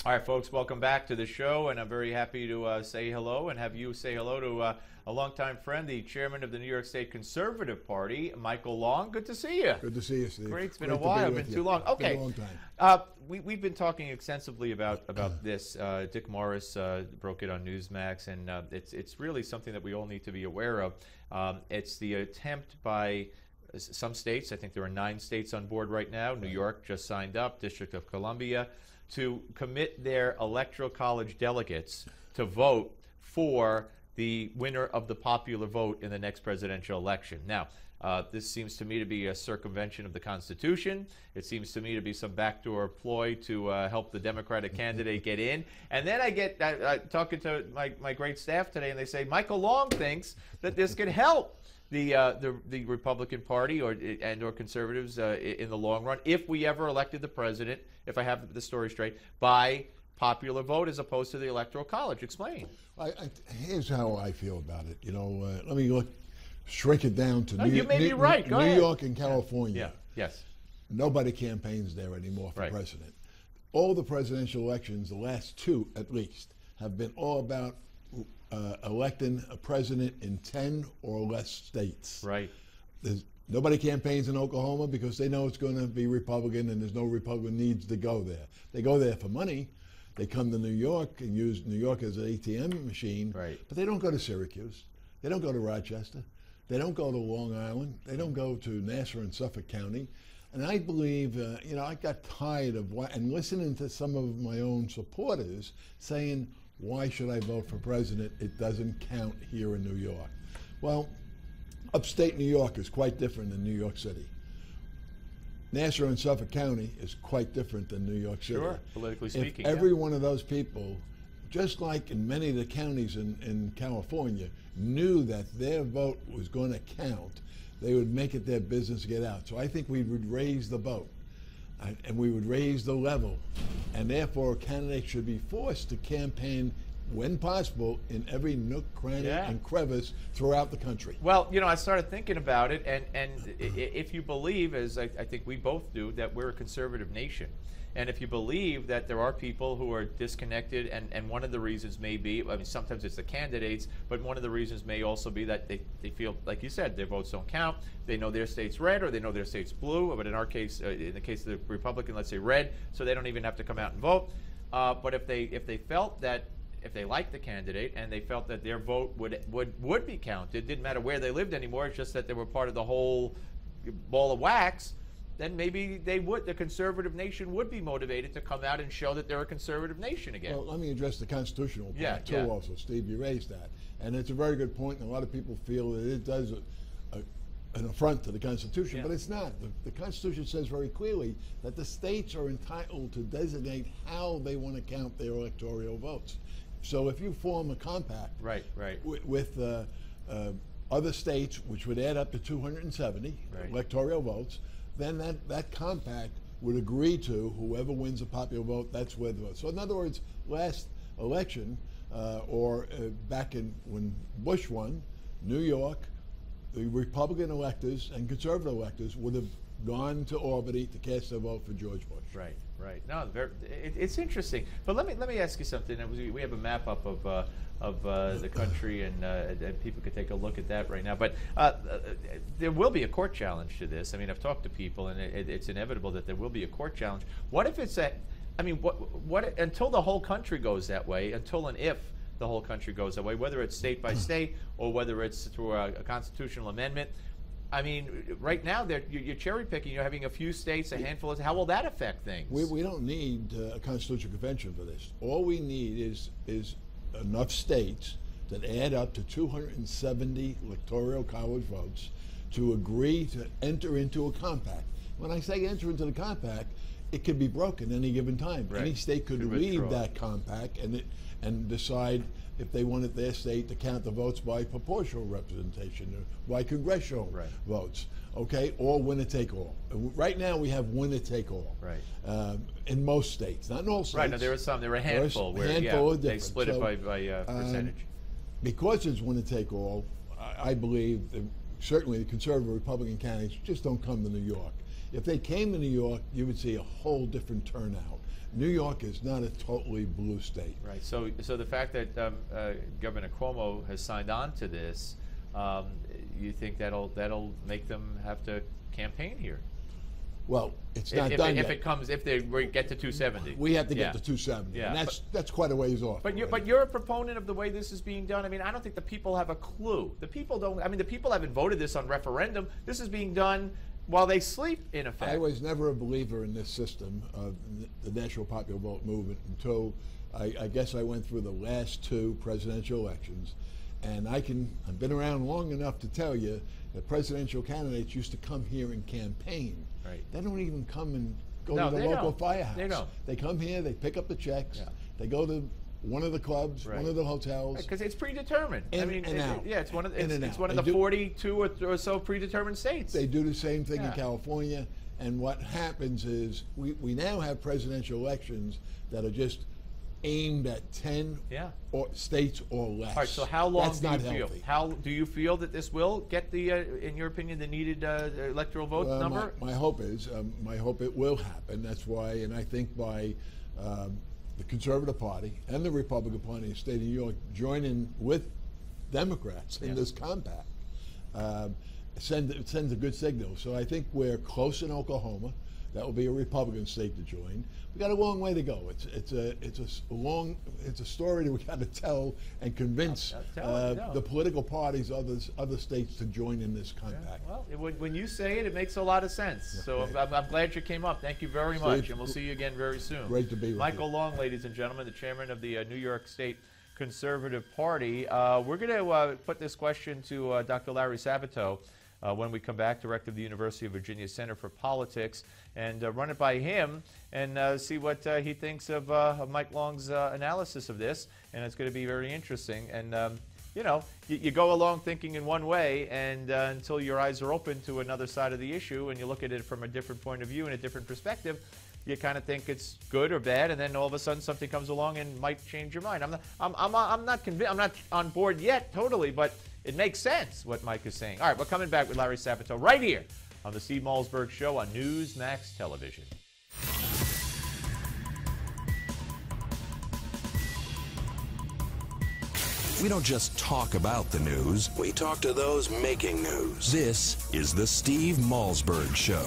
All right, folks, welcome back to the show, and I'm very happy to say hello and have you say hello to a longtime friend, the chairman of the New York State Conservative Party, Michael Long. Good to see you. Good to see you, Steve. Great. It's been a while. It's been too long. Okay. Been a long time. We've been talking extensively about this. Dick Morris broke it on Newsmax, and it's really something that we all need to be aware of. It's the attempt by some states. I think there are 9 states on board right now. New York just signed up, District of Columbia, to commit their Electoral College delegates to vote for the winner of the popular vote in the next presidential election. Now, this seems to me to be a circumvention of the Constitution. It seems to me to be some backdoor ploy to help the Democratic candidate get in. And then I get talking to my great staff today, and they say Michael Long thinks that this could help the Republican Party or conservatives in the long run if we ever elected the president, if I have the story straight, by popular vote as opposed to the Electoral College. Explain. Here's how I feel about it. Let me shrink it down to you may be right. Go New ahead. York and California. Yeah. Yes. Nobody campaigns there anymore for president. All the presidential elections, the last 2 at least, have been all about electing a president in 10 or less states. Right. Nobody campaigns in Oklahoma because they know it's going to be Republican and there's no Republican needs to go there. They go there for money. They come to New York and use New York as an ATM machine. Right. But they don't go to Syracuse. They don't go to Rochester. They don't go to Long Island. They don't go to Nassau and Suffolk County. And I believe, I got tired of and listening to some of my own supporters saying, why should I vote for president? It doesn't count here in New York. Well, upstate New York is quite different than New York City. Nassau and Suffolk County is quite different than New York City. Sure, politically speaking. If every one of those people, just like in many of the counties in California, knew that their vote was going to count, they would make it their business to get out. So I think we would raise the vote. And we would raise the level, and therefore candidates should be forced to campaign when possible in every nook, cranny, and crevice throughout the country. Well, I started thinking about it, and if you believe, as I think we both do, that we're a conservative nation, and if you believe that there are people who are disconnected, and one of the reasons may be, sometimes it's the candidates, but one of the reasons may also be that they feel, like you said, their votes don't count. They know their state's red or they know their state's blue, but in our case, in the case of the Republican, let's say red, so they don't even have to come out and vote. But if they felt that, if they liked the candidate and they felt that their vote would be counted, it didn't matter where they lived anymore, it's just that they were part of the whole ball of wax, then maybe the conservative nation would be motivated to come out and show that they're a conservative nation again. Well, let me address the constitutional part too also, Steve. You raised that. And it's a very good point, and a lot of people feel that it does an affront to the Constitution, but it's not. The Constitution says very clearly that the states are entitled to designate how they want to count their electoral votes. So if you form a compact with other states, which would add up to 270 electoral votes, then that compact would agree to whoever wins a popular vote, that's where the vote. So in other words, last election, back when Bush won, New York, the Republican electors and conservative electors would have gone to Albany to cast their vote for George Bush. Right. No, it's interesting. But let me ask you something. We have a map up of the country, and people could take a look at that right now. But there will be a court challenge to this. I've talked to people, and it's inevitable that there will be a court challenge. What if it's what until the whole country goes that way, until and if the whole country goes that way, whether it's state by state or whether it's through a constitutional amendment. Right now you're cherry picking. You're having a few states, a handful of. How will that affect things? We don't need a constitutional convention for this. All we need is enough states that add up to 270 electoral college votes to agree to enter into a compact. When I say enter into the compact, it can be broken any given time. Any state could leave that compact and decide if they wanted their state to count the votes by proportional representation or by congressional votes, or winner take all. Right now we have winner take all in most states, not in all states. Right, now there were a handful where they split it by percentage. Because it's winner take all, I believe that certainly the conservative Republican candidates just don't come to New York. If they came to New York, you would see a whole different turnout. New York is not a totally blue state. Right. So the fact that Governor Cuomo has signed on to this, you think that'll make them have to campaign here? Well, it's not done yet. If they get to 270. We have to get to 270, yeah. and that's quite a ways off. But you're a proponent of the way this is being done. I mean, I don't think the people have a clue. The people don't. I mean, the people haven't voted this on referendum. This is being done while they sleep, in effect. I was never a believer in this system of the national popular vote movement until I guess I went through the last 2 presidential elections, and I've been around long enough to tell you that presidential candidates used to come here and campaign. Right. They don't even come and go to the local firehouse. They don't. They come here, they pick up the checks, they go to one of the clubs, one of the hotels. Because it's predetermined. Out. Yeah, it's one of the 42 or so predetermined states. They do the same thing in California, and what happens is we now have presidential elections that are just aimed at 10 states or less. All right, so how long That's do you not feel? healthy. How do you feel that this will get the, in your opinion, the needed electoral vote number? My hope is, it will happen. That's why, and I think by the Conservative Party and the Republican Party in the state of New York joining with Democrats in this compact, sends a good signal. So I think we're close in Oklahoma. That will be a Republican state to join. We got a long way to go. It's a story that we got to tell and convince the political parties, other states to join in this compact. Yeah, well, when you say it, it makes a lot of sense. So I'm glad you came up. Thank you very much, and we'll see you again very soon. Great to be with Michael you. Long, ladies and gentlemen, the chairman of the New York State Conservative Party. We're going to put this question to Dr. Larry Sabato when we come back, director of the University of Virginia Center for Politics, and run it by him and see what he thinks of Mike Long's analysis of this. And it's going to be very interesting. And, you know, you go along thinking in one way, and until your eyes are open to another side of the issue and you look at it from a different point of view and a different perspective, you kind of think it's good or bad, and then all of a sudden something comes along and might change your mind. I'm not convinced. I'm not on board yet totally, but it makes sense what Mike is saying. All right, we're coming back with Larry Sabato right here on the Steve Malzberg Show on Newsmax Television. We don't just talk about the news, we talk to those making news. This is the Steve Malzberg Show.